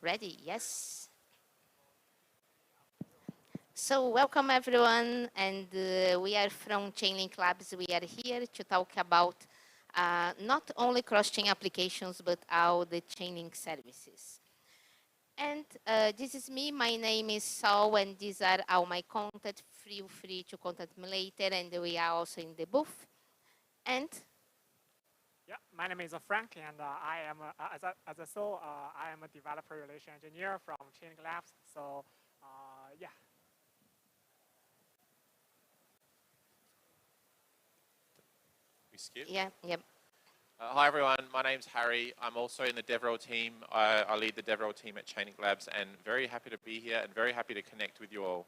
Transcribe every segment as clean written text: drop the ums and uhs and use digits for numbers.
Ready? Yes. So welcome everyone, and we are from Chainlink Labs. We are here to talk about not only cross-chain applications, but all the Chainlink services. And this is me. My name is Sol, and these are all my contact. Feel free to contact me later, and we are also in the booth. And yeah, my name is Frank, and I am as a Sol, I am a developer relation engineer from Chainlink Labs. So yeah. We skip? yeah, yep. Hi everyone, my name's Harry. I'm also in the DevRel team. I lead the DevRel team at Chainlink Labs, and very happy to be here and very happy to connect with you all.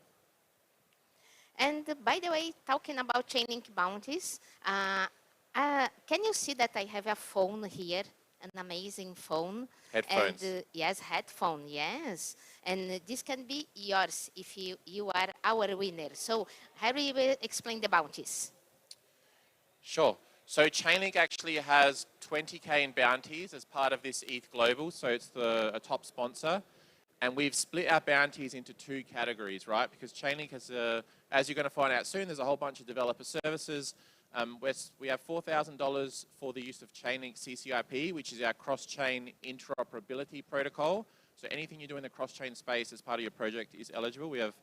And by the way, talking about Chainlink bounties, can you see that I have a phone here? An amazing phone. Headphones. And yes, headphone, yes. And this can be yours if you are our winner. So Harry will explain the bounties. Sure. So Chainlink actually has 20K in bounties as part of this ETHGlobal, so it's a top sponsor. And we've split our bounties into two categories, right? Because Chainlink has, as you're going to find out soon, there's a whole bunch of developer services. We have $4,000 for the use of Chainlink CCIP, which is our cross-chain interoperability protocol. So anything you do in the cross-chain space as part of your project is eligible. We have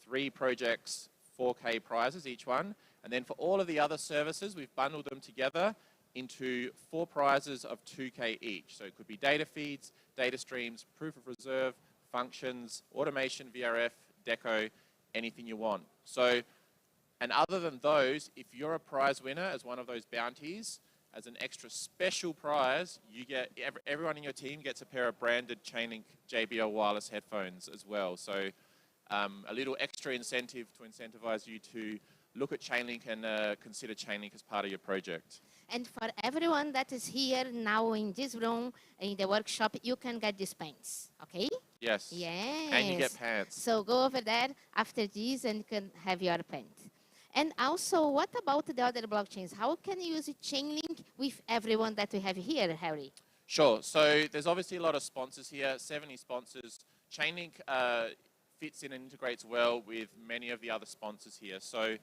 3 projects, 4K prizes each one. And then for all of the other services, we've bundled them together into 4 prizes of 2K each. So it could be data feeds, data streams, proof of reserve, functions, automation, VRF, deco, anything you want. So, and other than those, if you're a prize winner as one of those bounties, as an extra special prize, you get, everyone in your team gets a pair of branded Chainlink JBL wireless headphones as well. So a little extra incentive to incentivize you to look at Chainlink and consider Chainlink as part of your project. And for everyone that is here now in this room, in the workshop, you can get these pants, okay? Yes. Yes. And you get pants. So go over there after this and you can have your pants. And also, what about the other blockchains? How can you use Chainlink with everyone that we have here, Harry? Sure. So there's obviously a lot of sponsors here, 70 sponsors. Chainlink fits in and integrates well with many of the other sponsors here. So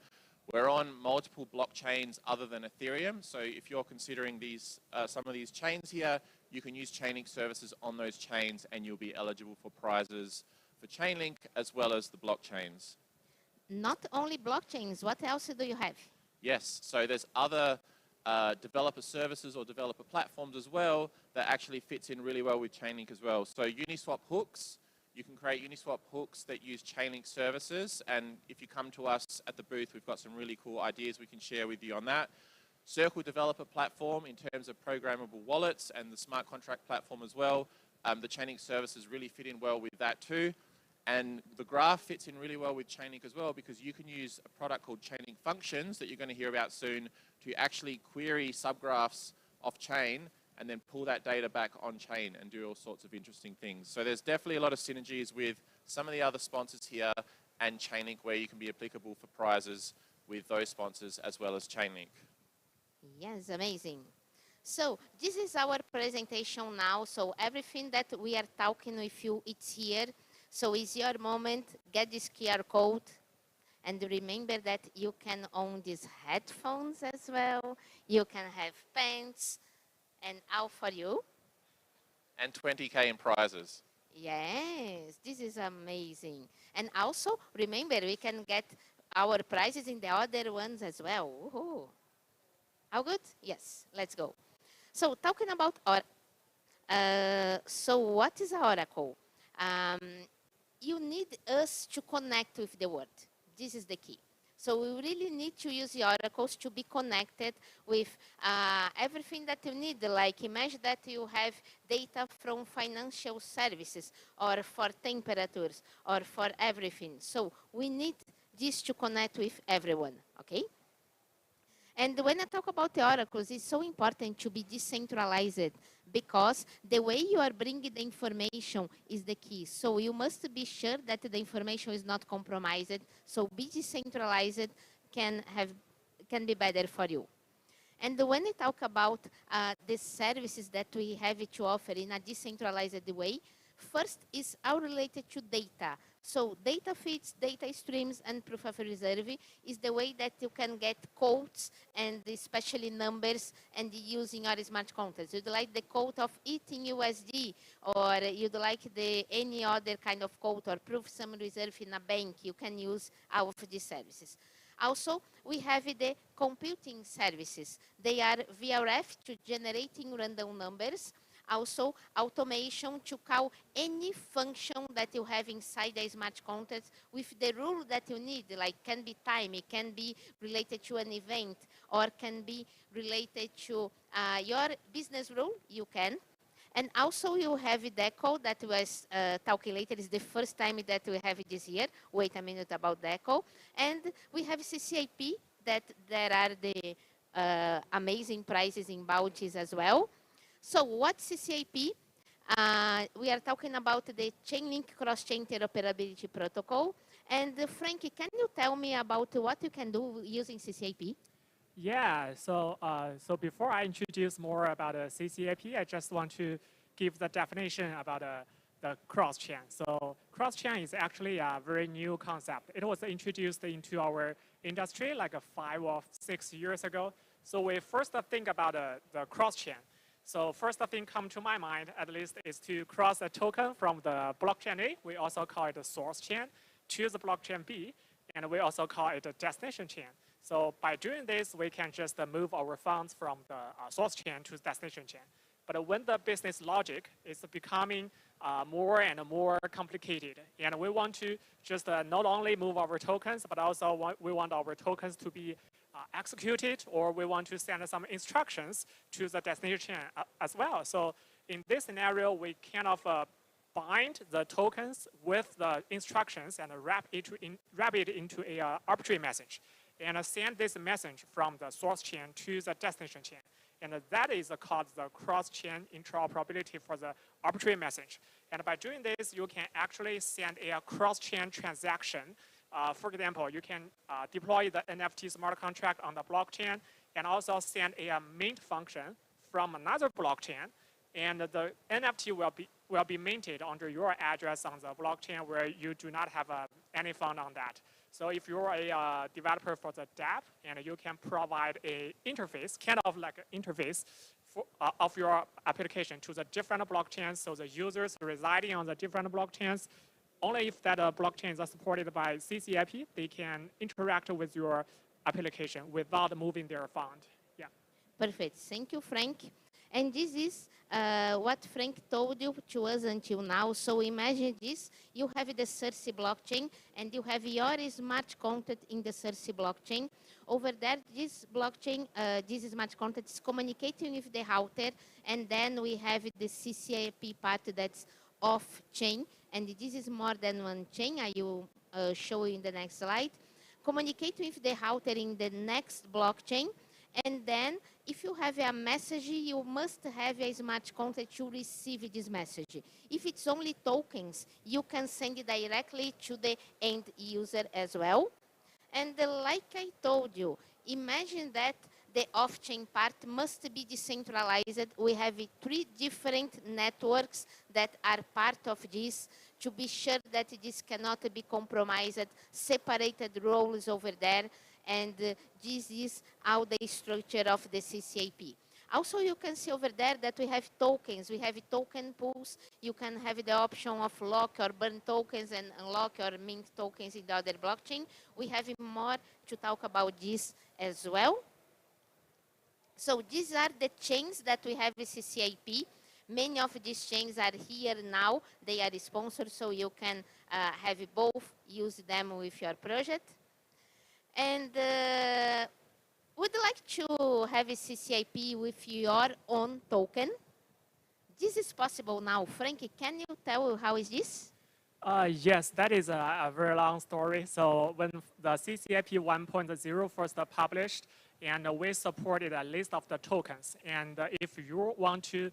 we're on multiple blockchains other than Ethereum. So if you're considering these, some of these chains here, you can use Chainlink services on those chains and you'll be eligible for prizes for Chainlink as well as the blockchains. Not only blockchains, what else do you have? Yes, so there's other developer services or developer platforms as well that actually fits in really well with Chainlink as well. So Uniswap hooks, you can create Uniswap hooks that use Chainlink services, and if you come to us at the booth, we've got some really cool ideas we can share with you on that. Circle developer platform in terms of programmable wallets and the smart contract platform as well. The Chainlink services really fit in well with that too. And the graph fits in really well with Chainlink as well because you can use a product called Chainlink Functions that you're going to hear about soon to actually query subgraphs off-chain and then pull that data back on-chain and do all sorts of interesting things. So there's definitely a lot of synergies with some of the other sponsors here and Chainlink where you can be applicable for prizes with those sponsors as well as Chainlink. Yes, amazing. So this is our presentation now. So everything that we are talking with you, it's here. So it's your moment, get this QR code, and remember that you can own these headphones as well. You can have pants, and all for you. And 20K in prizes. Yes, this is amazing. And also, remember, we can get our prizes in the other ones as well. Woohoo. All good? Yes, let's go. So talking about, so what is Oracle? You need us to connect with the world. This is the key. So we really need to use the oracles to be connected with everything that you need. Like imagine that you have data from financial services or for temperatures or for everything. So we need this to connect with everyone, okay? And when I talk about the oracles, it's so important to be decentralized because the way you are bringing the information is the key. So you must be sure that the information is not compromised. So be decentralized can be better for you. And when we talk about the services that we have to offer in a decentralized way, First is all related to data. So data feeds, data streams, and proof of reserve is the way that you can get quotes and especially numbers and using our smart contracts. You'd like the quote of eating USD, or you'd like any other kind of quote or proof some reserve in a bank, you can use all of these services. Also, we have the computing services. They are VRF to generating random numbers. Also, automation to call any function that you have inside the smart contracts with the rule that you need, like can be time, it can be related to an event, or can be related to your business rule, you can. And also you have DACO that was calculated. It's the first time that we have it this year. Wait a minute about DACO. And we have CCIP that there are the amazing prices in bounties as well. So what's CCIP? We are talking about the Chainlink cross-chain interoperability protocol. And Frank, can you tell me about what you can do using CCIP? Yeah, so before I introduce more about CCIP, I just want to give the definition about the cross-chain. So cross-chain is actually a very new concept. It was introduced into our industry like 5 or 6 years ago. So we first think about the cross-chain. So first thing come to my mind, at least, is to cross a token from the blockchain A, we also call it the source chain, to the blockchain B, and we also call it a destination chain. So by doing this, we can just move our funds from the source chain to destination chain. But when the business logic is becoming more and more complicated, and we want to just not only move our tokens, but also we want our tokens to be executed, or we want to send some instructions to the destination as well. So in this scenario, we kind of bind the tokens with the instructions and wrap it into a arbitrary message, and send this message from the source chain to the destination chain. And that is called the cross-chain interoperability for the arbitrary message. And by doing this, you can actually send a cross-chain transaction. For example, you can deploy the NFT smart contract on the blockchain and also send a mint function from another blockchain. And the NFT will be minted under your address on the blockchain where you do not have any fund on that. So if you're a developer for the dApp, and you can provide a interface, kind of like an interface of your application to the different blockchains, so the users residing on the different blockchains, only if that blockchains are supported by CCIP, they can interact with your application without moving their fund. Yeah. Perfect. Thank you, Frank. And this is what Frank told you to us until now. So imagine this, you have the Cersei blockchain, and you have your smart contract in the Cersei blockchain. Over there, this blockchain, this smart contract is communicating with the router, and then we have the CCIP part that's off-chain, and this is more than one chain. I will show you in the next slide. Communicate with the router in the next blockchain, and then if you have a message, you must have a smart contract to receive this message. If it's only tokens, you can send it directly to the end user as well. And like I told you, imagine that the off-chain part must be decentralized. We have 3 different networks that are part of this to be sure that this cannot be compromised, separated roles over there, and this is how the structure of the CCIP. Also, you can see over there that we have tokens. We have token pools. You can have the option of lock or burn tokens and unlock or mint tokens in the other blockchain. We have more to talk about this as well. So these are the chains that we have with CCIP. Many of these chains are here now. They are sponsored, so you can have both, use them with your project. And would you like to have a CCIP with your own token? This is possible now. Frank, can you tell how is this? Yes, that is a very long story. So when the CCIP 1.0 first published, and we supported a list of the tokens. And if you want to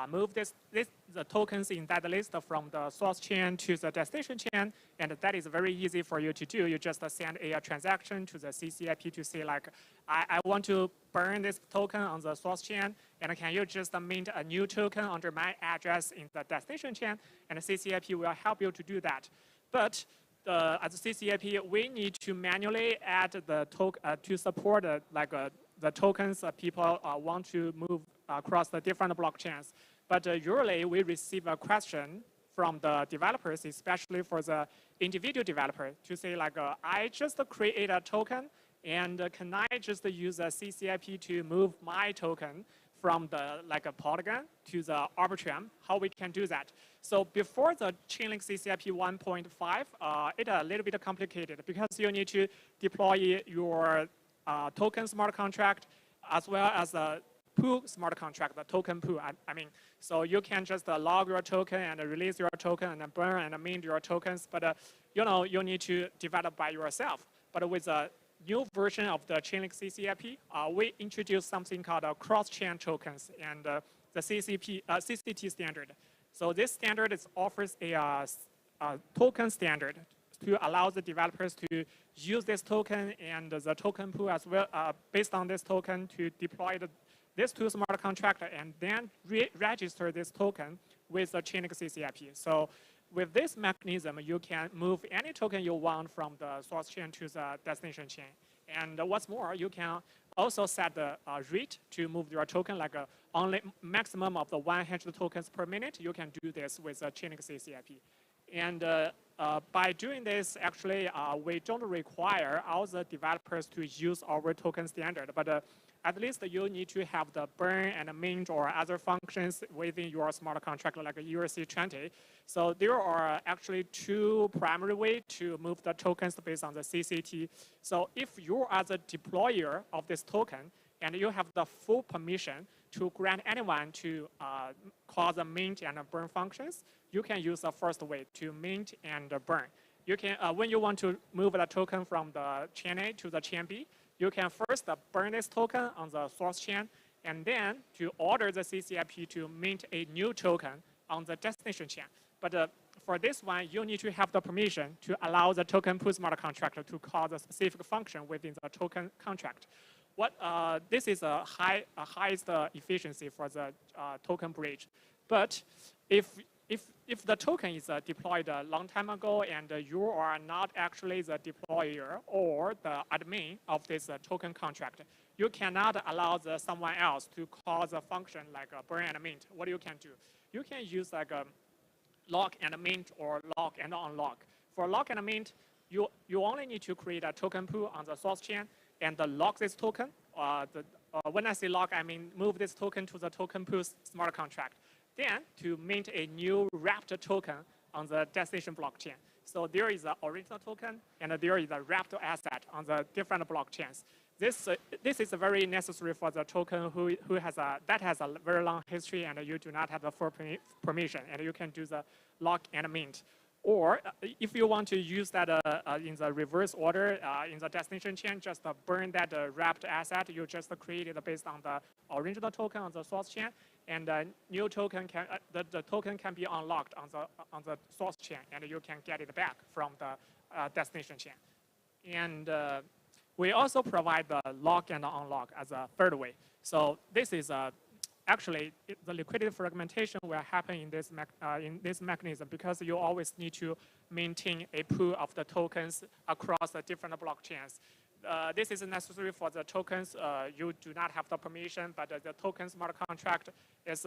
move the tokens in that list from the source chain to the destination chain, and that is very easy for you to do. You just send a transaction to the CCIP to say like, I want to burn this token on the source chain, and can you just mint a new token under my address in the destination chain, and the CCIP will help you to do that. But as a CCIP, we need to manually add the token to support the tokens people want to move across the different blockchains. But usually we receive a question from the developers, especially for the individual developer, to say like, I just create a token, and can I just use a CCIP to move my token from the a Polygon to the Arbitrum? How we can do that? So before the Chainlink CCIP 1.5, it's a little bit complicated because you need to deploy your token smart contract as well as a pool smart contract, the token pool. I mean, so you can just log your token and release your token and burn and mint your tokens, but you need to develop by yourself. But with a new version of the Chainlink CCIP, we introduced something called cross-chain tokens and the CCT standard. So this standard offers a token standard to allow the developers to use this token and the token pool as well, based on this token to deploy this two smart contract and then register this token with the Chainlink CCIP. So with this mechanism, you can move any token you want from the source chain to the destination chain. And what's more, you can also set the rate to move your token, like only maximum of the 100 tokens per minute. You can do this with the Chainlink CCIP. And by doing this, actually, we don't require all the developers to use our token standard, but at least you need to have the burn and mint or other functions within your smart contract, like a ERC20. So there are actually two primary ways to move the tokens based on the CCT. So if you are the deployer of this token and you have the full permission to grant anyone to call the mint and burn functions, you can use the first way to mint and burn. You can, when you want to move the token from the chain A to the chain B, you can first burn this token on the source chain, and then to order the CCIP to mint a new token on the destination chain. But for this one, you need to have the permission to allow the token pool smart contract to call the specific function within the token contract. This is a highest efficiency for the token bridge. But if the token is deployed a long time ago and you are not actually the deployer or the admin of this token contract, you cannot allow someone else to call the function like burn and mint. What you can do? You can use like a lock and mint or lock and unlock. For lock and mint, you only need to create a token pool on the source chain and lock this token. When I say lock, I mean move this token to the token pool smart contract. Then to mint a new wrapped token on the destination blockchain. So there is an original token and there is a wrapped asset on the different blockchains. This is very necessary for the token that has a very long history and you do not have the full permission, and you can do the lock and mint. Or if you want to use that in the reverse order in the destination chain, just burn that wrapped asset. You just create it based on the original token on the source chain, and new token can the token can be unlocked on the source chain, and you can get it back from the destination chain. And we also provide the lock and unlock as a third way. So this is actually, the liquidity fragmentation will happen in this mechanism because you always need to maintain a pool of the tokens across the different blockchains. This is necessary for the tokens you do not have the permission, but the token smart contract is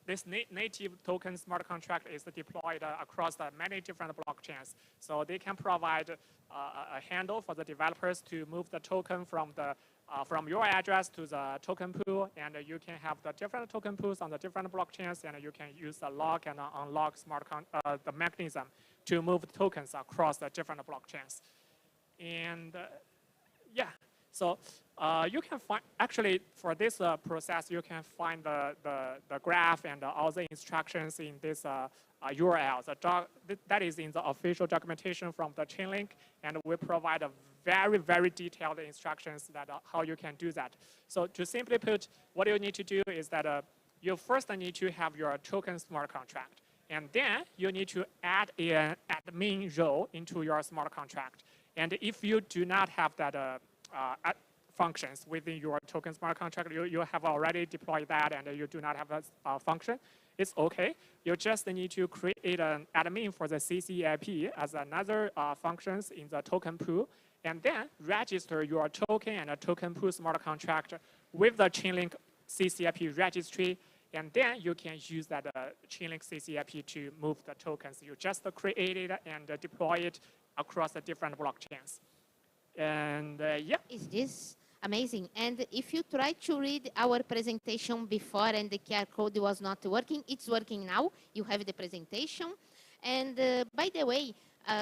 this native token smart contract is deployed across the many different blockchains. So they can provide a handle for the developers to move the token from your address to the token pool, and you can have the different token pools on the different blockchains, and you can use the lock and unlock the mechanism to move the tokens across the different blockchains. And yeah, so you can find, actually for this process, you can find the graph and all the instructions in this URL. That is in the official documentation from the Chainlink, and we provide a very, very detailed instructions that how you can do that. So to simply put, what you need to do is that you first need to have your token smart contract. And then you need to add an admin role into your smart contract. And if you do not have that functions within your token smart contract, you have already deployed that and you do not have a function, it's okay. You just need to create an admin for the CCIP as another functions in the token pool, and then register your token and a token pool smart contract with the Chainlink CCIP registry, and then you can use that Chainlink CCIP to move the tokens. You just create it and deploy it across the different blockchains. And yeah. Is this amazing? And if you try to read our presentation before and the QR code was not working, it's working now. You have the presentation. And by the way,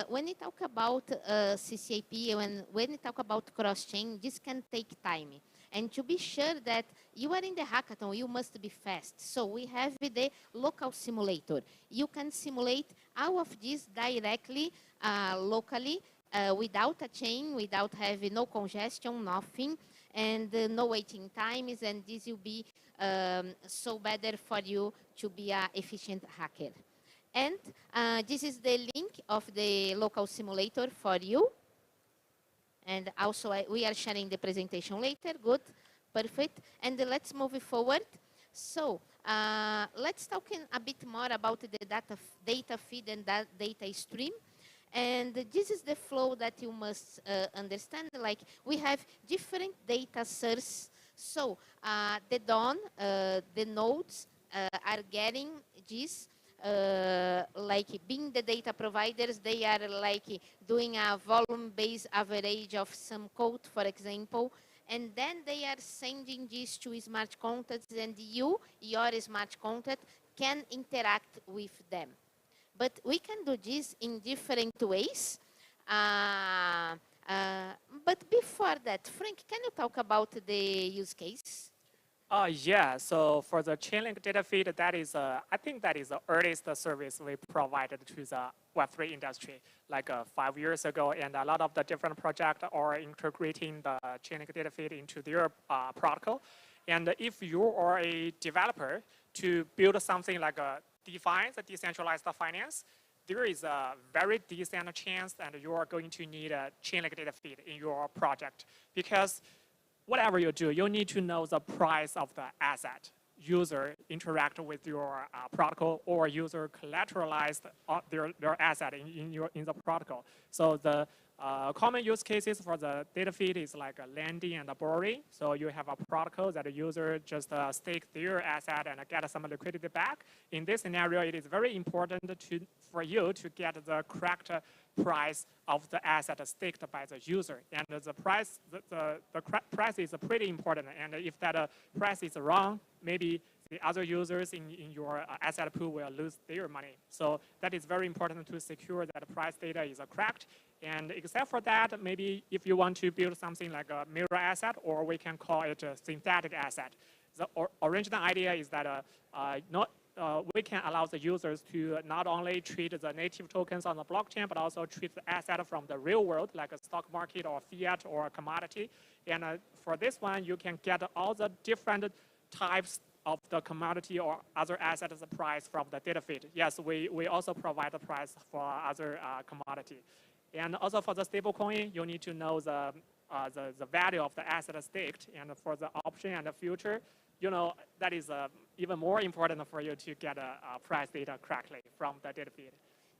when we talk about CCIP, when we talk about cross-chain, this can take time. And to be sure that you are in the hackathon, you must be fast. So we have the local simulator. You can simulate all of this directly, locally, without a chain, without having no congestion, nothing, and no waiting times. And this will be so better for you to be an efficient hacker. And this is the link of the local simulator for you. And also, we are sharing the presentation later. Good, perfect. And let's move forward. So let's talk a bit more about the data feed and data stream. And this is the flow that you must understand. Like, we have different data sources. So the DON, the nodes are getting this. Like being the data providers, they are like doing a volume-based average of some code, for example, and then they are sending this to smart contracts, and you, your smart contract, can interact with them. But we can do this in different ways. But before that, Frank, can you talk about the use case? Yeah, so for the Chainlink data feed, that is, I think that is the earliest service we provided to the Web3 industry, like 5 years ago, and a lot of the different projects are integrating the Chainlink data feed into their protocol. And if you are a developer to build something like a DeFi, the decentralized finance, there is a very decent chance that you are going to need a Chainlink data feed in your project, because whatever you do, you need to know the price of the asset. User interact with your protocol, or user collateralized their asset in the protocol. So the common use cases for the data feed is like lending and borrowing. So you have a protocol that the user just stake their asset and get some liquidity back. In this scenario, it is very important for you to get the correct price of the asset staked by the user. And the price, the price is pretty important. And if that price is wrong, maybe the other users in your asset pool will lose their money. So that is very important to secure that price data is correct. And except for that, maybe if you want to build something like a mirror asset, or we can call it a synthetic asset. The original idea is that we can allow the users to not only treat the native tokens on the blockchain, but also treat the asset from the real world, like a stock market or fiat or a commodity. And for this one, you can get all the different types of the commodity or other assets price from the data feed. Yes, we also provide the price for other commodity. And also for the stablecoin, you need to know the value of the asset staked. And for the option and the future, you know, that is even more important for you to get a price data correctly from the data feed.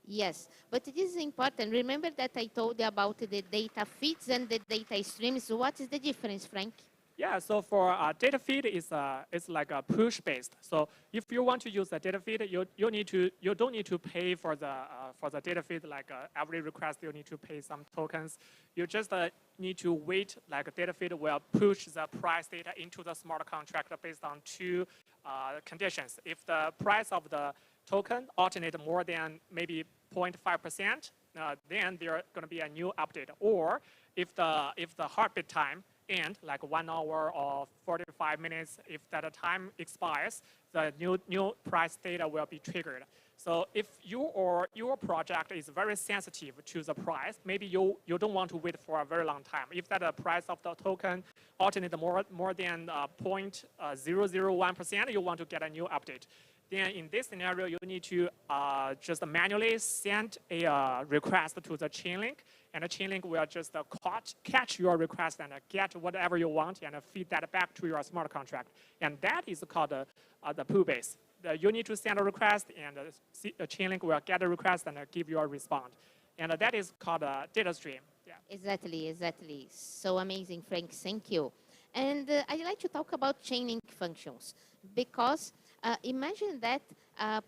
Yes, but this is important. Remember that I told you about the data feeds and the data streams. What is the difference, Frank? Yeah, so for data feed, it's like a push based. So if you want to use the data feed, you don't need to pay for the data feed. Like every request, you need to pay some tokens. You just need to wait. Like a data feed will push the price data into the smart contract based on two conditions. If the price of the token alternate more than maybe 0.5%, then there going to be a new update. Or if the heartbeat time end, like 1 hour or 45 minutes, if that time expires, the new price data will be triggered. So if you or your project is very sensitive to the price, maybe you don't want to wait for a very long time. If that price of the token alternate more than 0.001%, you want to get a new update. Then in this scenario, you need to just manually send a request to the Chainlink, and the Chainlink will just catch your request and get whatever you want and feed that back to your smart contract. And that is called the pool base. You need to send a request, and the Chainlink will get a request and give you a response. And that is called a data stream. Yeah. Exactly, exactly. So amazing, Frank. Thank you. And I'd like to talk about Chainlink functions, because imagine that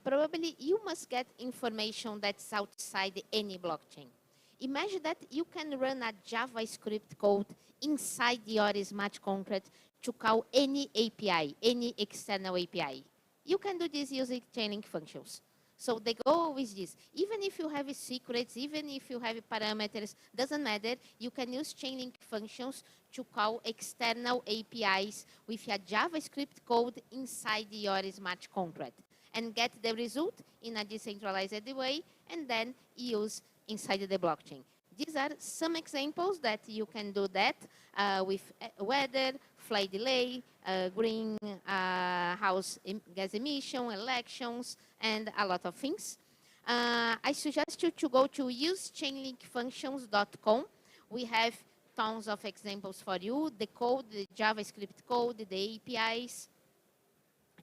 probably you must get information that's outside any blockchain. Imagine that you can run a JavaScript code inside your smart contract to call any API, any external API. You can do this using Chainlink functions. So the goal is this. Even if you have secrets, even if you have parameters, doesn't matter. You can use Chainlink functions to call external APIs with a JavaScript code inside your smart contract and get the result in a decentralized way and then use inside the blockchain. These are some examples that you can do that with weather, flight delay, greenhouse gas emission, elections, and a lot of things. I suggest you to go to usechainlinkfunctions.com. We have tons of examples for you, the code, the JavaScript code, the APIs.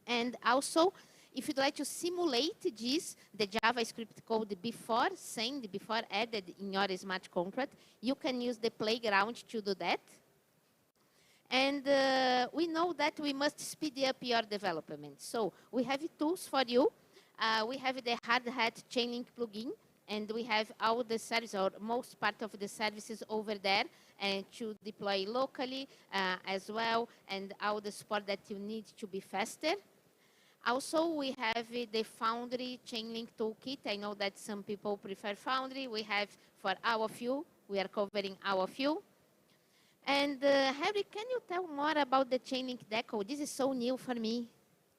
And also, if you'd like to simulate this, the JavaScript code before added in your smart contract, you can use the playground to do that. And we know that we must speed up your development. So we have tools for you. We have the Hard Hat Chainlink plugin, and we have all the services, or most part of the services over there, to deploy locally as well, and all the support that you need to be faster. Also, we have the Foundry Chainlink Toolkit. I know that some people prefer Foundry. We have for our few. We are covering our few. And Harry, can you tell more about the Chainlink Deco? This is so new for me.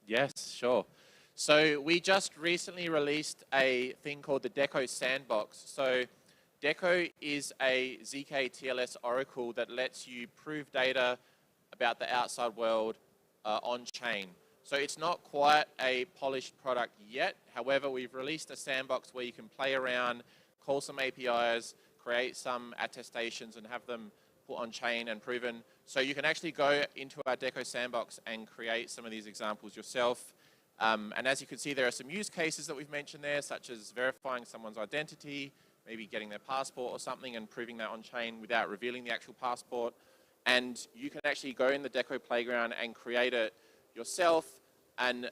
Yes, sure. So we just recently released a thing called the Deco Sandbox. So Deco is a ZK TLS oracle that lets you prove data about the outside world on-chain. So it's not quite a polished product yet. However, we've released a sandbox where you can play around, call some APIs, create some attestations and have them put on chain and proven. So you can actually go into our Deco sandbox and create some of these examples yourself. And as you can see, there are some use cases that we've mentioned there, such as verifying someone's identity, maybe getting their passport or something and proving that on chain without revealing the actual passport. And you can actually go in the Deco playground and create it yourself. And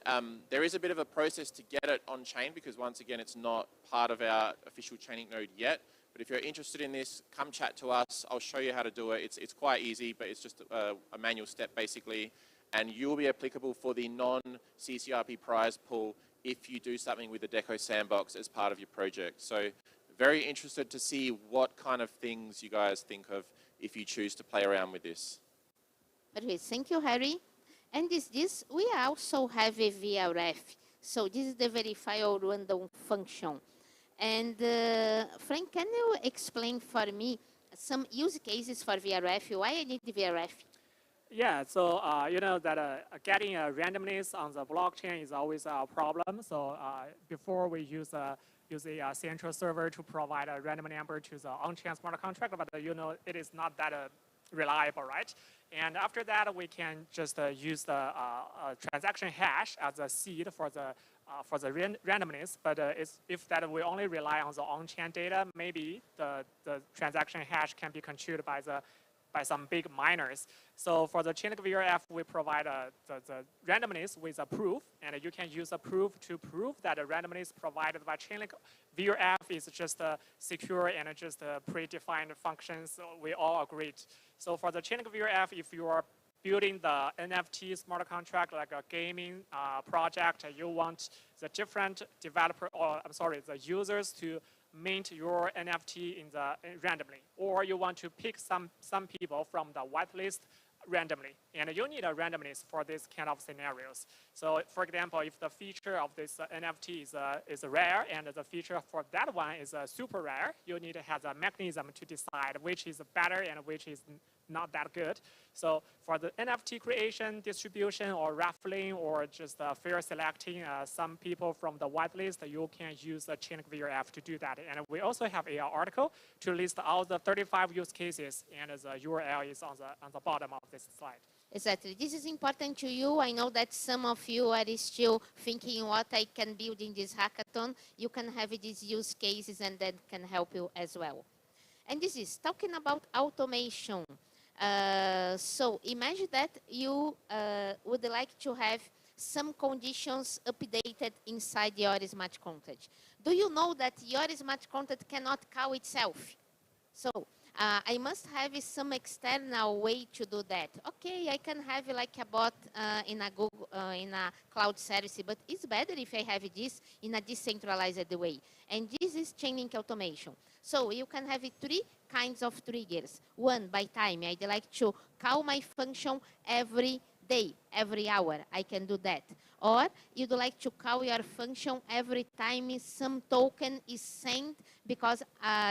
there is a bit of a process to get it on chain because once again, it's not part of our official Chainlink node yet. But if you're interested in this, come chat to us. I'll show you how to do it. It's quite easy, but it's just a manual step basically. And you will be applicable for the non-CCIP prize pool if you do something with the Deco sandbox as part of your project. So very interested to see what kind of things you guys think of if you choose to play around with this. Okay, thank you, Harry. And we also have a VRF. So this is the verifiable random function. And Frank, can you explain for me some use cases for VRF? Why I need the VRF? Yeah, so you know that getting a randomness on the blockchain is always a problem. So before we use a central server to provide a random number to the on-chain smart contract, but you know it is not that reliable, right? And after that, we can just use the transaction hash as a seed for the randomness. But if that we only rely on the on-chain data, maybe the transaction hash can be contributed by some big miners. So for the Chainlink VRF, we provide the randomness with a proof, and you can use a proof to prove that the randomness provided by Chainlink VRF is just secure and just predefined functions. So we all agreed. So for the Chainlink VRF, if you are building the NFT smart contract like a gaming project, you want the different developer, or I'm sorry, the users to mint your NFT randomly, or you want to pick some people from the whitelist randomly. And you need a randomness for this kind of scenarios. So for example, if the feature of this NFT is rare and the feature for that one is super rare, you need to have a mechanism to decide which is better and which is not that good. So for the NFT creation, distribution, or raffling, or just fair selecting some people from the whitelist, you can use the Chainlink VRF to do that. And we also have an article to list all the 35 use cases, and the URL is on the bottom of this slide. Exactly. This is important to you. I know that some of you are still thinking what I can build in this hackathon. You can have these use cases and that can help you as well. And this is talking about automation. So imagine that you would like to have some conditions updated inside your smart contract. Do you know that your smart contract cannot call itself? So I must have some external way to do that. Okay, I can have like a bot in a Google, in a cloud service, but it's better if I have this in a decentralized way. And this is Chainlink automation. So you can have 3 kinds of triggers. One, by time. I'd like to call my function every day, every hour. I can do that. Or you'd like to call your function every time some token is sent because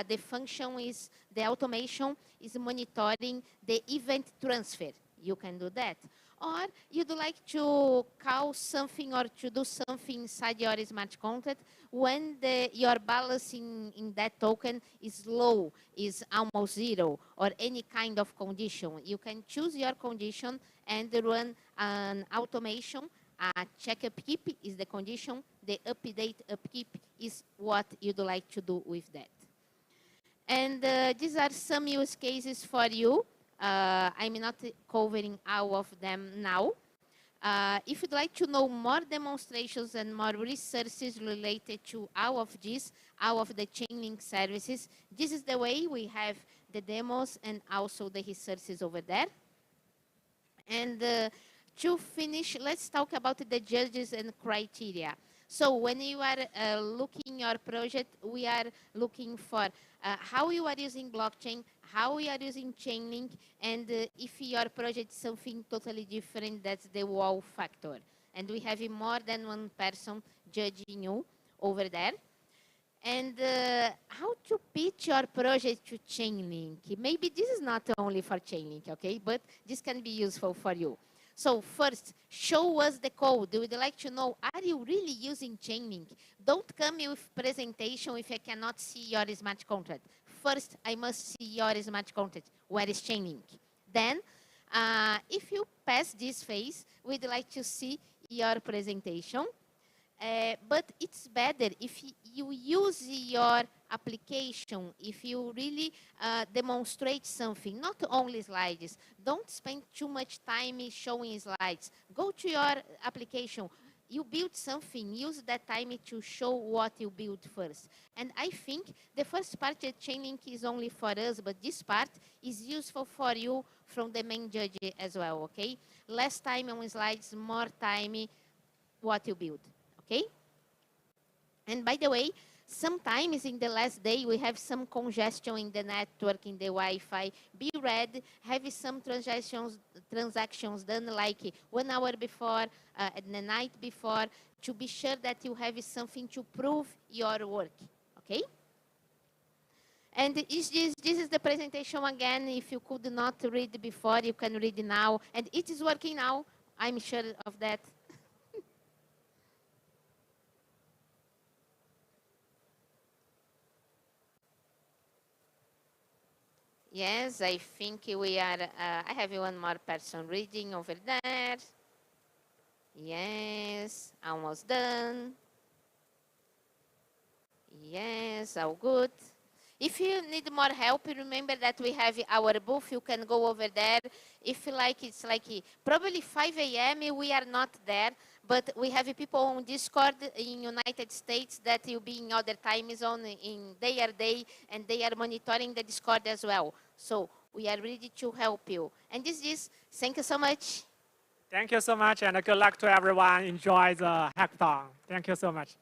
the function is, the automation is monitoring the event transfer. You can do that. Or you'd like to call something or to do something inside your smart contract when your balance in that token is low, is almost zero, or any kind of condition. You can choose your condition and run an automation. Check upkeep is the condition. The update upkeep is what you'd like to do with that. And these are some use cases for you. I'm not covering all of them now. If you'd like to know more demonstrations and more resources related to all of these, all of the Chainlink services, this is the way we have the demos and also the resources over there. And to finish, let's talk about the judges and criteria. So when you are looking your project, we are looking for how you are using blockchain, how you are using Chainlink, and if your project is something totally different, that's the wow factor. And we have more than one person judging you over there. And how to pitch your project to Chainlink. Maybe this is not only for Chainlink, okay? But this can be useful for you. So first, show us the code. We would like to know, are you really using Chainlink? Don't come with presentation if I cannot see your smart contract. First, I must see your smart contract. Where is Chainlink? Then, if you pass this phase, we'd like to see your presentation. But it's better if you use your application, if you really demonstrate something, not only slides. Don't spend too much time showing slides. Go to your application. You build something, use that time to show what you built first. And I think the first part of Chainlink is only for us, but this part is useful for you from the main judge as well, okay? Less time on slides, more time what you build. Okay? And by the way, sometimes in the last day, we have some congestion in the network, in the Wi-Fi. Be ready, have some transactions done like 1 hour before, and the night before, to be sure that you have something to prove your work. Okay? And this is the presentation again. If you could not read before, you can read now. And it is working now. I'm sure of that. Yes, I think we are, I have one more person reading over there. Yes, almost done. Yes, all good. If you need more help, remember that we have our booth. You can go over there. If like it's like probably 5 a.m. we are not there, but we have people on Discord in United States that will be in other time zone in their day, and they are monitoring the Discord as well. So we are ready to help you. And this is, thank you so much. Thank you so much, and good luck to everyone. Enjoy the hackathon. Thank you so much.